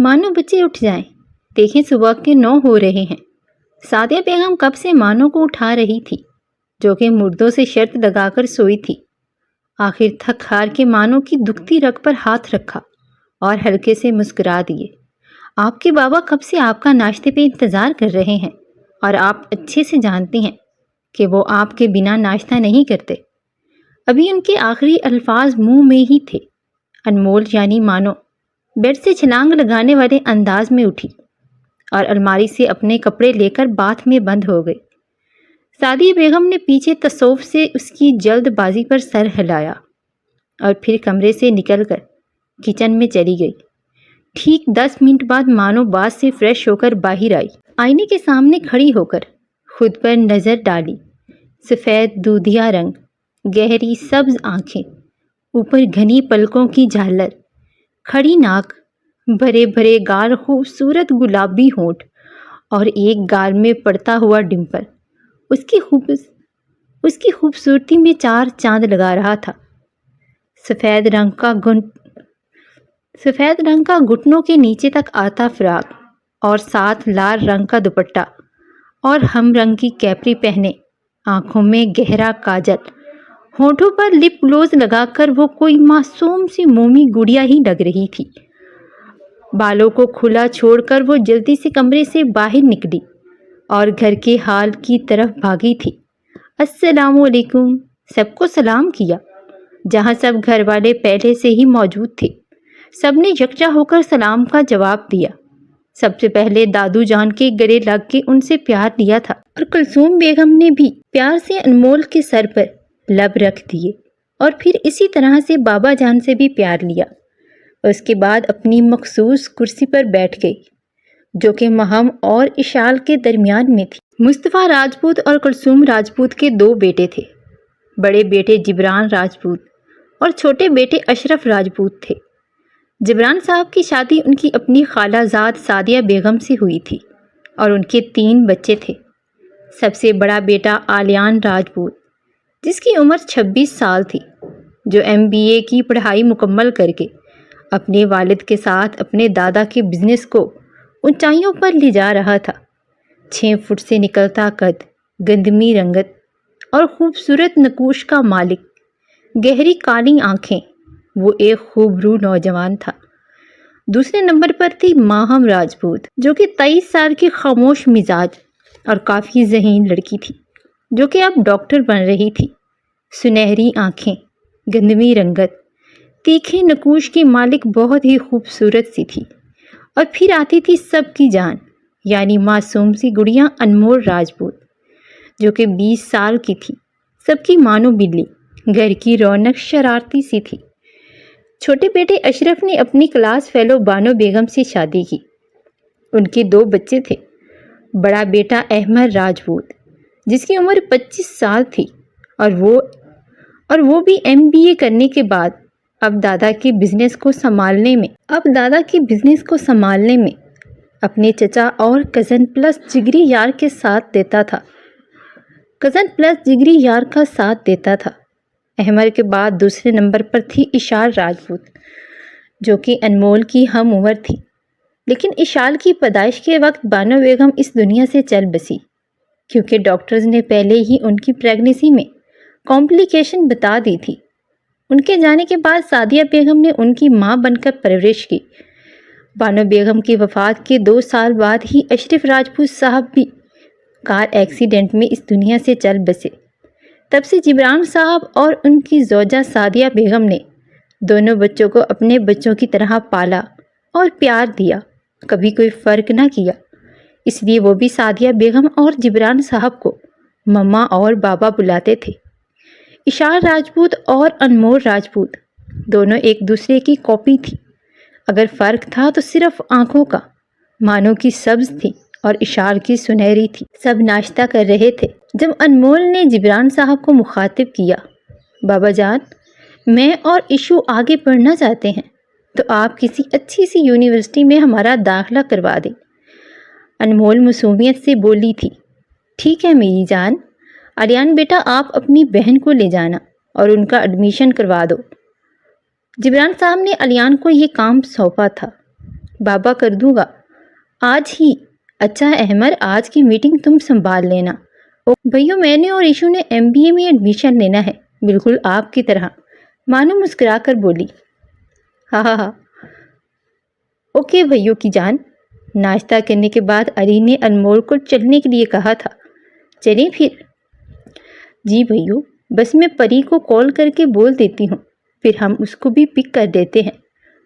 مانو بچے اٹھ جائیں، دیکھیں صبح کے 9 ہو رہے ہیں۔ سعدیہ بیگم کب سے مانو کو اٹھا رہی تھی، جو کہ مردوں سے شرط لگا کر سوئی تھی۔ آخر تھک ہار کے مانو کی دکھتی رگ پر ہاتھ رکھا اور ہلکے سے مسکرا دیے۔ آپ کے بابا کب سے آپ کا ناشتے پہ انتظار کر رہے ہیں اور آپ اچھے سے جانتے ہیں کہ وہ آپ کے بنا ناشتہ نہیں کرتے۔ ابھی ان کے آخری الفاظ منہ میں ہی تھے۔ انمول یعنی مانو بیڈ سے چھلانگ لگانے والے انداز میں اٹھی اور الماری سے اپنے کپڑے لے کر باتھ میں بند ہو گئی۔ سعدیہ بیگم نے پیچھے تصوف سے اس کی جلد بازی پر سر ہلایا اور پھر کمرے سے نکل کر کچن میں چلی گئی۔ ٹھیک 10 منٹ بعد مانو باث سے فریش ہو کر باہر آئی۔ آئینے کے سامنے کھڑی ہو کر خود پر نظر ڈالی۔ سفید دودھیا رنگ، گہری سبز آنکھیں، اوپر گھنی پلکوں کی جھالر، کھڑی ناک، بھرے بھرے گال، خوبصورت گلابی ہونٹ اور ایک گال میں پڑتا ہوا ڈمپل اس کی خوبصورتی میں 4 چاند لگا رہا تھا۔ سفید رنگ کا گھٹنوں کے نیچے تک آتا فراق اور ساتھ لال رنگ کا دوپٹہ اور ہم رنگ کی کیپری پہنے، آنکھوں میں گہرا کاجل، ہونٹوں پر لپ گلوز لگا کر وہ کوئی معصوم سی مومی گڑیا ہی لگ رہی تھی۔ بالوں کو کھلا چھوڑ کر وہ جلدی سے کمرے سے باہر نکلی اور گھر کے ہال کی طرف بھاگی تھی۔ السلام علیکم، سب کو سلام کیا۔ جہاں سب گھر والے پہلے سے ہی موجود تھے، سب نے یکجا ہو کر سلام کا جواب دیا۔ سب سے پہلے دادو جان کے گلے لگ کے ان سے پیار لیا تھا اور کلثوم بیگم نے بھی پیار سے انمول کے سر پر لب رکھ دیے اور پھر اسی طرح سے بابا جان سے بھی پیار لیا۔ اس کے بعد اپنی مخصوص کرسی پر بیٹھ گئی، جو کہ مہم اور اشال کے درمیان میں تھی۔ مصطفیٰ راجپوت اور کلثوم راجپوت کے 2 بیٹے تھے۔ بڑے بیٹے جبران راجپوت اور چھوٹے بیٹے اشرف راجپوت تھے۔ جبران صاحب کی شادی ان کی اپنی خالہ زاد سعدیہ بیگم سے ہوئی تھی اور ان کے 3 بچے تھے۔ سب سے بڑا بیٹا آلیان راجپوت، جس کی عمر 26 سال تھی، جو MBA کی پڑھائی مکمل کر کے اپنے والد کے ساتھ اپنے دادا کے بزنس کو اونچائیوں پر لے جا رہا تھا۔ 6 فٹ سے نکلتا قد، گندمی رنگت اور خوبصورت نقوش کا مالک، گہری کالی آنکھیں، وہ ایک خوبرو نوجوان تھا۔ دوسرے نمبر پر تھی ماہم راجپوت، جو کہ 23 سال کی خاموش مزاج اور کافی ذہین لڑکی تھی، جو کہ اب ڈاکٹر بن رہی تھی۔ سنہری آنکھیں، گندمی رنگت، تیکھے نقوش کی مالک بہت ہی خوبصورت سی تھی۔ اور پھر آتی تھی سب کی جان، یعنی معصوم سی گڑیا انمول راجپوت، جو کہ 20 سال کی تھی، سب کی مانو بلی، گھر کی رونق، شرارتی سی تھی۔ چھوٹے بیٹے اشرف نے اپنی کلاس فیلو بانو بیگم سے شادی کی۔ ان کے 2 بچے تھے۔ بڑا بیٹا احمد راجپوت، جس کی عمر 25 سال تھی اور وہ بھی MBA کرنے کے بعد اب دادا کے بزنس کو سنبھالنے میں اپنے چچا اور کزن پلس جگری یار کا ساتھ دیتا تھا۔ احمد کے بعد دوسرے نمبر پر تھی اشال راجپوت، جو کہ انمول کی ہم عمر تھی، لیکن اشال کی پیدائش کے وقت بانو بیگم اس دنیا سے چل بسی، کیونکہ ڈاکٹرز نے پہلے ہی ان کی پریگنیسی میں کمپلیکیشن بتا دی تھی۔ ان کے جانے کے بعد سعدیہ بیگم نے ان کی ماں بن کر پرورش کی۔ بانو بیگم کی وفات کے 2 سال بعد ہی اشرف راجپوت صاحب بھی کار ایکسیڈنٹ میں اس دنیا سے چل بسے۔ تب سے جبران صاحب اور ان کی زوجہ سعدیہ بیگم نے دونوں بچوں کو اپنے بچوں کی طرح پالا اور پیار دیا، کبھی کوئی فرق نہ کیا۔ اس لیے وہ بھی سعدیہ بیگم اور جبران صاحب کو مما اور بابا بلاتے تھے۔ اشال راجپوت اور انمول راجپوت دونوں ایک دوسرے کی کاپی تھی۔ اگر فرق تھا تو صرف آنکھوں کا۔ مانو کی سبز تھی اور اشال کی سنہری تھی۔ سب ناشتہ کر رہے تھے جب انمول نے جبران صاحب کو مخاطب کیا، بابا جان، میں اور ایشو آگے پڑھنا چاہتے ہیں تو آپ کسی اچھی سی یونیورسٹی میں ہمارا داخلہ کروا دیں۔ انمول معصومیت سے بولی تھی، ٹھیک ہے میری جان، آریان بیٹا آپ اپنی بہن کو لے جانا اور ان کا ایڈمیشن کروا دو۔ جبران صاحب نے آلیان کو یہ کام سونپا تھا۔ بابا کر دوں گا آج ہی۔ اچھا احمد، آج کی میٹنگ تم سنبھال لینا۔ بھائیو، میں نے اور ایشو نے MBA میں ایڈمیشن لینا ہے، بالکل آپ کی طرح، مانو مسکرا کر بولی۔ ہاں ہاں ہاں، اوکے بھائیو کی جان۔ ناشتہ کرنے کے بعد علی نے انمول کو چلنے کے لیے کہا تھا۔ چلیں پھر؟ جی بھائیو، بس میں پری کو کال کر کے بول دیتی ہوں، پھر ہم اس کو بھی پک کر دیتے ہیں،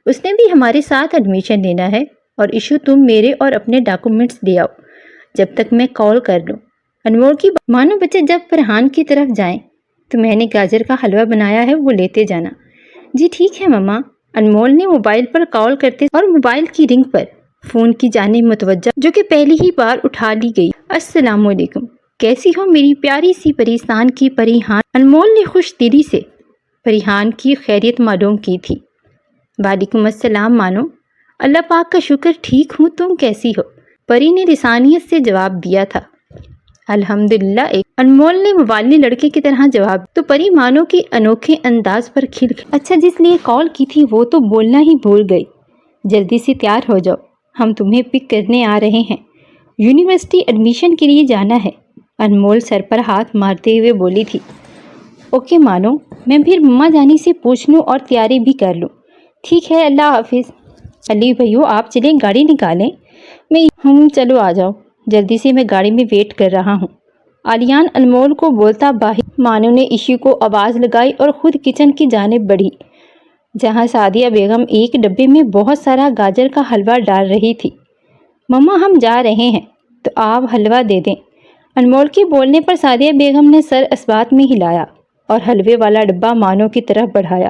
اس نے بھی ہمارے ساتھ ایڈمیشن لینا ہے۔ اور ایشو تم میرے اور اپنے ڈاکومنٹس لے آؤ جب تک میں کال کر لوں۔ انمول کی مانو بچے جب فرحان کی طرف جائیں تو میں نے گاجر کا حلوہ بنایا ہے، وہ لیتے جانا۔ جی ٹھیک ہے مما۔ انمول نے موبائل پر کال کرتے اور موبائل کی رنگ پر فون کی جانب متوجہ جو کہ پہلی ہی بار اٹھا لی گئی۔ السلام علیکم، کیسی ہو میری پیاری سی پریستان کی پریحان؟ انمول نے خوش دلی سے پریحان کی خیریت معلوم کی تھی۔ وعلیکم السلام مانو، اللہ پاک کا شکر ٹھیک ہوں، تم کیسی ہو؟ پری نے لسانیت سے جواب دیا تھا۔ الحمدللہ، ایک انمول نے موبائلی لڑکے کی طرح جواب تو پری مانو کے انوکھے انداز پر کھل اچھا جس لیے کال کی تھی وہ تو بولنا ہی بھول گئی، جلدی سے تیار ہو جاؤ، ہم تمہیں پک کرنے آ رہے ہیں، یونیورسٹی ایڈمیشن کے لیے جانا ہے۔ انمول سر پر ہاتھ مارتے ہوئے بولی تھی۔ اوکے مانو، میں پھر مما جانی سے پوچھ لوں اور تیاری بھی کر لوں۔ ٹھیک ہے، اللہ حافظ۔ علی بھائیو، آپ چلیں گاڑی نکالیں، چلو آ جاؤ، جلدی سے میں گاڑی میں ویٹ کر رہا ہوں۔ علیان انمول کو بولتا باہر مانو نے ایشو کو آواز لگائی اور خود کچن کی جانب بڑھی، جہاں سعدیہ بیگم ایک ڈبے میں بہت سارا گاجر کا حلوہ ڈال رہی تھی۔ مما ہم جا رہے ہیں تو آپ حلوہ دے دیں۔ انمول کے بولنے پر سعدیہ بیگم نے سر اثبات میں ہلایا اور حلوے والا ڈبہ مانو کی طرف بڑھایا،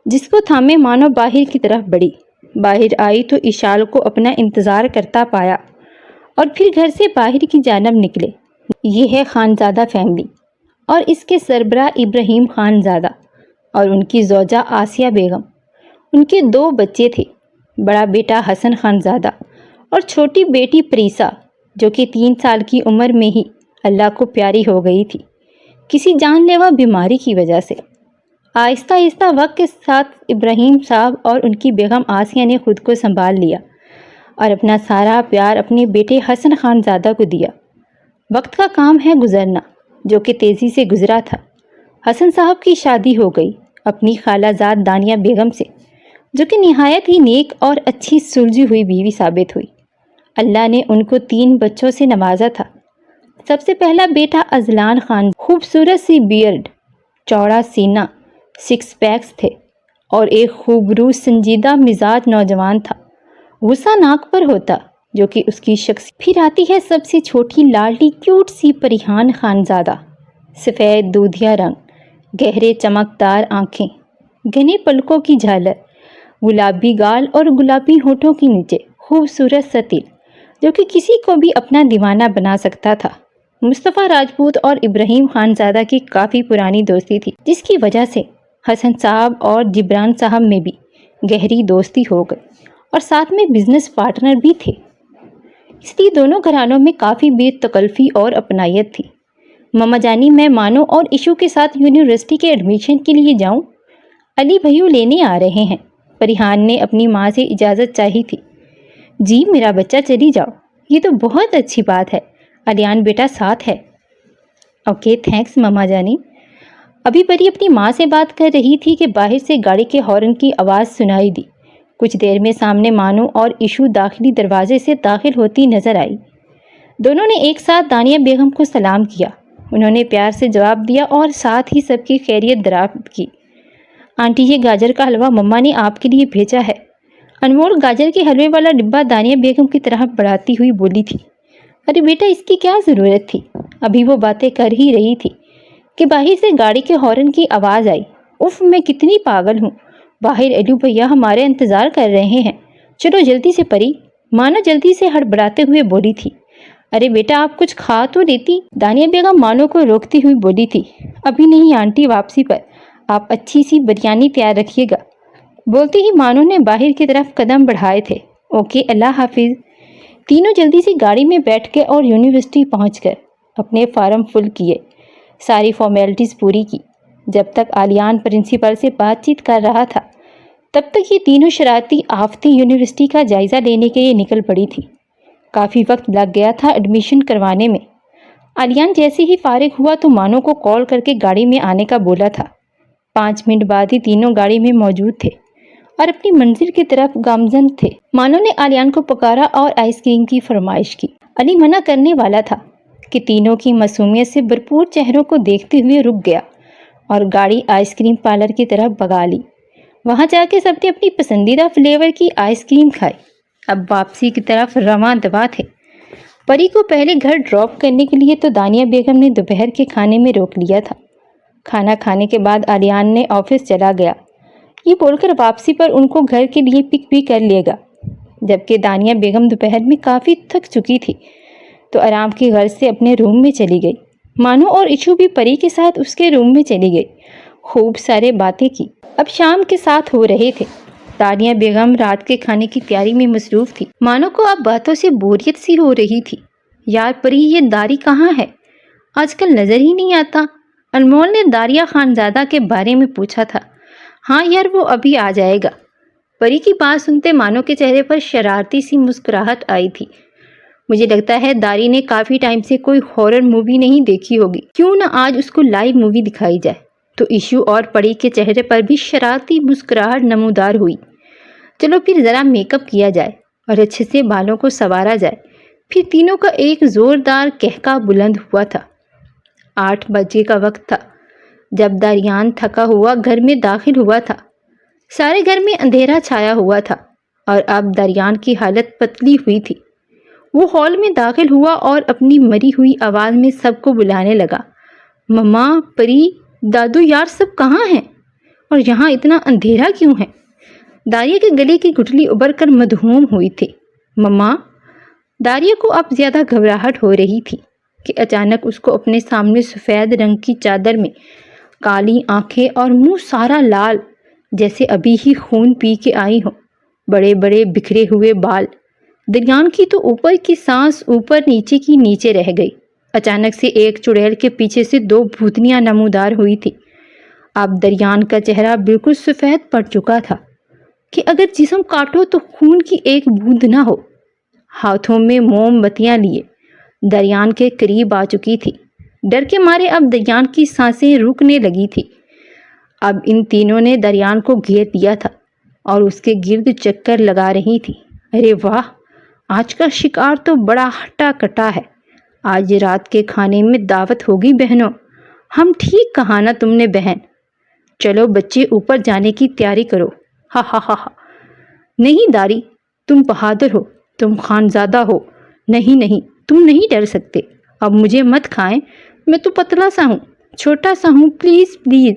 جس کو تھامے مانو باہر کی طرف بڑھی۔ باہر آئی تو اشال کو اپنا انتظار کرتا پایا اور پھر گھر سے باہر کی جانب نکلے۔ یہ ہے خانزادہ فیملی اور اس کے سربراہ ابراہیم خانزادہ اور ان کی زوجہ آسیہ بیگم۔ ان کے 2 بچے تھے، بڑا بیٹا حسن خانزادہ اور چھوٹی بیٹی پریسا، جو کہ 3 سال کی عمر میں ہی اللہ کو پیاری ہو گئی تھی کسی جان لیوا بیماری کی وجہ سے۔ آہستہ آہستہ وقت کے ساتھ ابراہیم صاحب اور ان کی بیگم آسیہ نے خود کو سنبھال لیا اور اپنا سارا پیار اپنے بیٹے حسن خانزادہ کو دیا۔ وقت کا کام ہے گزرنا، جو کہ تیزی سے گزرا تھا۔ حسن صاحب کی شادی ہو گئی اپنی خالہ زاد دانیہ بیگم سے، جو کہ نہایت ہی نیک اور اچھی سلجھی ہوئی بیوی ثابت ہوئی۔ اللہ نے ان کو 3 بچوں سے نوازا تھا۔ سب سے پہلا بیٹا ازلان خان خوبصورت سی بیئرڈ، چوڑا سینہ، 6 پیکس تھے اور ایک خوبرو سنجیدہ مزاج نوجوان تھا، غصہ ناک پر ہوتا، جو کہ اس کی شخص۔ پھر آتی ہے سب سے چھوٹی لاڈلی کیوٹ سی پریحان خانزادہ، سفید دودھیا رنگ، گہرے چمکدار آنکھیں، گھنے پلکوں کی جھالر، گلابی گال اور گلابی ہونٹوں کے نیچے خوبصورت سا تل، جو کہ کسی کو بھی اپنا دیوانہ بنا سکتا تھا۔ مصطفیٰ راجپوت اور ابراہیم خانزادہ کی کافی پرانی دوستی تھی، جس کی وجہ سے حسن صاحب اور جبران صاحب میں بھی گہری دوستی ہو گئی اور ساتھ میں بزنس پارٹنر بھی تھے۔ اس لیے دونوں گھرانوں میں کافی بے تکلفی اور اپنائیت تھی۔ مما جانی، میں مانو اور ایشو کے ساتھ یونیورسٹی کے ایڈمیشن کے لیے جاؤں؟ علی بھائیو لینے آ رہے ہیں، پریحان نے اپنی ماں سے اجازت چاہی تھی۔ جی میرا بچہ چلی جاؤ، یہ تو بہت اچھی بات ہے، علیان بیٹا ساتھ ہے۔ اوکے تھینکس مما جانی۔ ابھی پری اپنی ماں سے بات کر رہی تھی کہ باہر سے گاڑی کے ہارن کی آواز سنائی دی۔ کچھ دیر میں سامنے مانو اور ایشو داخلی دروازے سے داخل ہوتی نظر آئی۔ دونوں نے ایک ساتھ دانیہ بیگم کو سلام کیا، انہوں نے پیار سے جواب دیا اور ساتھ ہی سب کی خیریت دریافت کی۔ آنٹی یہ گاجر کا حلوہ مما نے آپ کے لیے بھیجا ہے، انمول گاجر کے حلوے والا ڈبہ دانیہ بیگم کی طرف بڑھاتی ہوئی بولی تھی۔ ارے بیٹا اس کی کیا ضرورت تھی؟ ابھی وہ باتیں کر ہی رہی تھی کہ باہر سے گاڑی کے ہارن کی آواز آئی۔ اف میں کتنی پاگل ہوں، باہر ایلو بھیا ہمارے انتظار کر رہے ہیں، چلو جلدی سے پری، مانو جلدی سے ہڑبڑاتے ہوئے بولی تھی۔ ارے بیٹا آپ کچھ کھا تو لیتی، دانیہ بیگم مانو کو روکتی ہوئی بولی تھی۔ ابھی نہیں آنٹی، واپسی پر آپ اچھی سی بریانی تیار رکھیے گا، بولتے ہی مانو نے باہر کی طرف قدم بڑھائے تھے۔ اوکے اللہ حافظ۔ تینوں جلدی سے گاڑی میں بیٹھ کے اور یونیورسٹی پہنچ کر اپنے فارم فل کیے، ساری فارمیلٹیز پوری کی۔ جب تک علیان پرنسپل سے بات چیت کر رہا تھا تب تک یہ تینوں شرارتی آفتیں یونیورسٹی کا جائزہ لینے کے لیے نکل پڑی تھی۔ کافی وقت لگ گیا تھا ایڈمیشن کروانے میں۔ آریان جیسے ہی فارغ ہوا تو مانو کو کال کر کے گاڑی میں آنے کا بولا تھا۔ 5 منٹ بعد ہی تینوں گاڑی میں موجود تھے اور اپنی منزل کی طرف گامزن تھے۔ مانو نے آریان کو پکارا اور آئس کریم کی فرمائش کی۔ علی منع کرنے والا تھا کہ تینوں کی معصومیت سے بھرپور چہروں کو دیکھتے ہوئے رک گیا اور گاڑی آئس کریم پارلر کی طرف بگا لی۔ وہاں جا کے سب نے اپنی پسندیدہ فلیور کی آئس کریم کھائی۔ اب واپسی کی طرف رواں دوا تھے۔ پری کو پہلے گھر ڈراپ کرنے کے لیے تو دانیہ بیگم نے دوپہر کے کھانے میں روک لیا تھا۔ کھانا کھانے کے بعد آریان نے آفس چلا گیا، یہ بول کر واپسی پر ان کو گھر کے لیے پک بھی کر لے گا۔ جبکہ دانیہ بیگم دوپہر میں کافی تھک چکی تھی تو آرام کی غرض سے اپنے روم میں چلی گئی۔ مانو اور ایشو بھی پری کے ساتھ اس کے روم میں چلی گئی۔ خوب سارے باتیں کی۔ اب شام کے ساتھ ہو رہے تھے۔ دانیہ بیگم رات کے کھانے کی تیاری میں مصروف تھی۔ مانو کو اب باتوں سے بوریت سی ہو رہی تھی۔ یار پری، یہ داری کہاں ہے؟ آج کل نظر ہی نہیں آتا۔ انمول نے داریہ خانزادہ کے بارے میں پوچھا تھا۔ ہاں یار، وہ ابھی آ جائے گا۔ پری کی بات سنتے مانو کے چہرے پر شرارتی سی مسکراہٹ آئی تھی۔ مجھے لگتا ہے داری نے کافی ٹائم سے کوئی ہارر مووی نہیں دیکھی ہوگی، کیوں نہ آج اس کو لائیو مووی دکھائی جائے۔ تو ایشو اور پری کے چہرے پر بھی شرارتی مسکراہٹ نمودار ہوئی۔ چلو پھر ذرا میک اپ کیا جائے اور اچھے سے بالوں کو سنوارا جائے۔ پھر تینوں کا ایک زوردار کہکا بلند ہوا تھا۔ 8 بجے کا وقت تھا جب داریان تھکا ہوا گھر میں داخل ہوا تھا۔ سارے گھر میں اندھیرا چھایا ہوا تھا اور اب داریان کی حالت پتلی ہوئی تھی۔ وہ ہال میں داخل ہوا اور اپنی مری ہوئی آواز میں سب کو بلانے لگا۔ مما، پری، دادو، یار سب کہاں ہیں؟ اور یہاں اتنا اندھیرا کیوں ہے؟ داریہ کے گلے کی گٹھلی ابھر کر مدہوم ہوئی تھی۔ مما! داریہ کو اب زیادہ گھبراہٹ ہو رہی تھی کہ اچانک اس کو اپنے سامنے سفید رنگ کی چادر میں کالی آنکھیں اور منہ سارا لال، جیسے ابھی ہی خون پی کے آئی ہو، بڑے بڑے بکھرے ہوئے بال۔ دریان کی تو اوپر کی سانس اوپر نیچے کی نیچے رہ گئی۔ اچانک سے ایک چڑیل کے پیچھے سے 2 بھوتنیاں نمودار ہوئی تھی۔ اب دریان کا چہرہ بالکل سفید پڑ چکا تھا کہ اگر جسم کاٹو تو خون کی ایک بوند نہ ہو۔ ہاتھوں میں موم بتیاں لیے دریان کے قریب آ چکی تھی۔ ڈر کے مارے اب دریان کی سانسیں رکنے لگی تھی۔ اب ان تینوں نے دریان کو گھیر لیا تھا اور اس کے گرد چکر لگا رہی تھی۔ ارے واہ، آج کا شکار تو بڑا ہٹا کٹا ہے۔ آج رات کے کھانے میں دعوت ہوگی بہنوں۔ ہم ٹھیک کہا نا تم نے بہن؟ چلو بچے اوپر جانے کی تیاری کرو۔ ہا ہا ہا ہا۔ نہیں داری، تم بہادر ہو، تم خانزادہ ہو۔ نہیں نہیں، تم نہیں ڈر سکتے۔ اب مجھے مت کھائیں، میں تو پتلا سا ہوں، چھوٹا سا ہوں، پلیز پلیز۔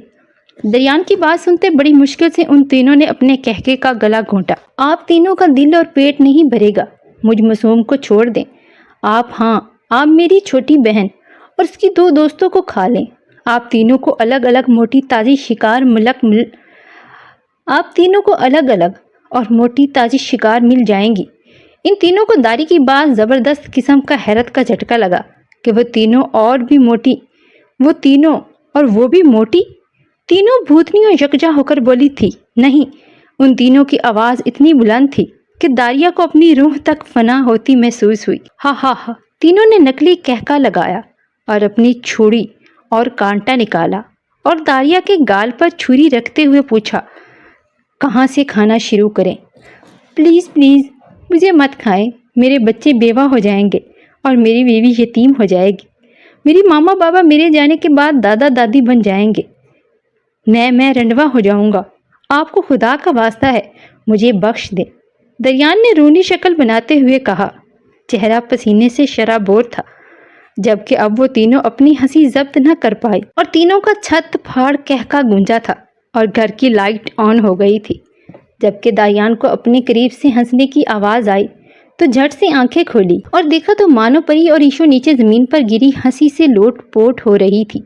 دریان کی بات سنتے بڑی مشکل سے ان تینوں نے اپنے کہکے کا گلا گھونٹا۔ آپ تینوں کا دل اور پیٹ نہیں بھرے گا، مجھ معصوم کو چھوڑ دیں۔ آپ میری چھوٹی بہن اور اس کی 2 دوستوں کو کھا لیں۔ آپ تینوں کو الگ الگ موٹی تازی شکار مل جائیں گی۔ ان تینوں کو داری کی بات زبردست قسم کا حیرت کا جھٹکا لگا کہ وہ تینوں اور وہ بھی موٹی۔ تینوں بھوتنیوں یکجا ہو کر بولی تھی۔ نہیں، ان تینوں کی آواز اتنی بلند تھی کہ داریہ کو اپنی روح تک فنا ہوتی محسوس ہوئی۔ ہا ہا ہا۔ تینوں نے نکلی کہکا لگایا اور اپنی چھری اور کانٹا نکالا اور داریہ کے گال پر چھری رکھتے ہوئے پوچھا، کہاں سے کھانا شروع کریں؟ پلیز پلیز مجھے مت کھائیں، میرے بچے بیوہ ہو جائیں گے اور میری بیوی یتیم ہو جائے گی۔ میری ماما بابا میرے جانے کے بعد دادا دادی بن جائیں گے۔ میں رنڈوا ہو جاؤں گا۔ آپ کو خدا کا واسطہ ہے، مجھے بخش دیں۔ دریان نے رونی شکل بناتے ہوئے کہا۔ چہرہ پسینے سے شرابور تھا، جبکہ اب وہ تینوں اپنی ہنسی ضبط نہ کر پائی اور تینوں کا چھت پھاڑ کہکا گونجا تھا اور گھر کی لائٹ آن ہو گئی تھی۔ جبکہ دریان کو اپنے قریب سے ہنسنے کی آواز آئی تو جھٹ سے آنکھیں کھولی اور دیکھا تو مانو پری اور ایشو نیچے زمین پر گری ہنسی سے لوٹ پوٹ ہو رہی تھی۔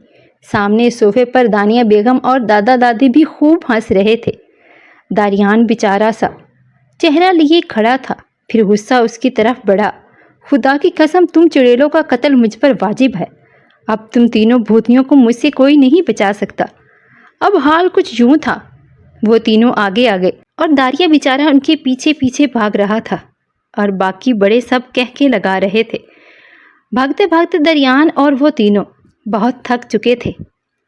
سامنے صوفے پر دانیہ بیگم اور دادا دادی بھی خوب ہنس رہے تھے۔ داریان بیچارہ سا چہرہ لیے کھڑا تھا، پھر غصہ اس کی طرف بڑھا۔ خدا کی قسم، تم چڑیلوں کا قتل مجھ پر واجب ہے۔ اب تم تینوں بھوتنیوں کو مجھ سے کوئی نہیں بچا سکتا۔ اب حال کچھ یوں تھا، وہ تینوں آگے آگے اور داریہ بیچارہ ان کے پیچھے پیچھے بھاگ رہا تھا اور باقی بڑے سب کہہ کے لگا رہے تھے۔ بھاگتے بھاگتے دریان اور وہ تینوں بہت تھک چکے تھے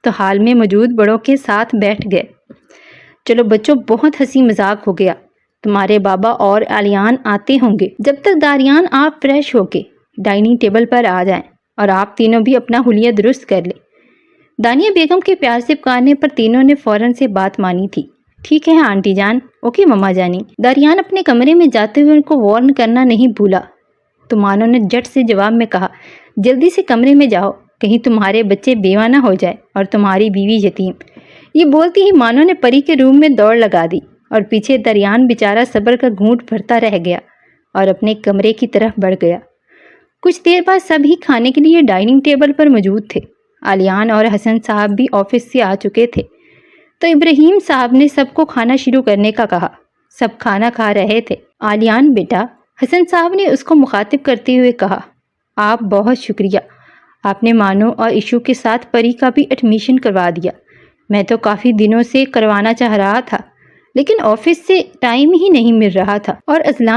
تو حال میں موجود بڑوں کے ساتھ بیٹھ گئے۔ چلو بچوں، بہت ہنسی مذاق ہو گیا، تمہارے بابا اور علیان آتے ہوں گے، جب تک داریان آپ فریش ہو کے ڈائننگ ٹیبل پر آ جائیں اور آپ تینوں بھی اپنا حلیہ درست کر لیں۔ دانیہ بیگم کے پیار سے پکارنے پر تینوں نے فوراً سے بات مانی تھی۔ ٹھیک ہے آنٹی جان، اوکے مما جانی۔ داریان اپنے کمرے میں جاتے ہوئے ان کو وارن کرنا نہیں بھولا تو مانو نے جٹ سے جواب میں کہا، جلدی سے کمرے میں جاؤ، کہیں تمہارے بچے بیوہ نہ ہو جائے اور تمہاری بیوی یتیم۔ یہ بولتی ہی مانو نے پری کے روم میں دوڑ لگا دی اور پیچھے دریان بیچارہ صبر کا گھونٹ بھرتا رہ گیا اور اپنے کمرے کی طرف بڑھ گیا۔ کچھ دیر بعد سب ہی کھانے کے لیے ڈائننگ ٹیبل پر موجود تھے۔ علیان اور حسن صاحب بھی آفس سے آ چکے تھے تو ابراہیم صاحب نے سب کو کھانا شروع کرنے کا کہا۔ سب کھانا کھا رہے تھے۔ علیان بیٹا، حسن صاحب نے اس کو مخاطب کرتے ہوئے کہا، آپ بہت شکریہ، آپ نے مانو اور ایشو کے ساتھ پری کا بھی ایڈمیشن کروا دیا۔ میں تو کافی دنوں سے کروانا چاہ رہا تھا لیکن آفس سے ٹائم ہی نہیں مل رہا تھا اور اذلان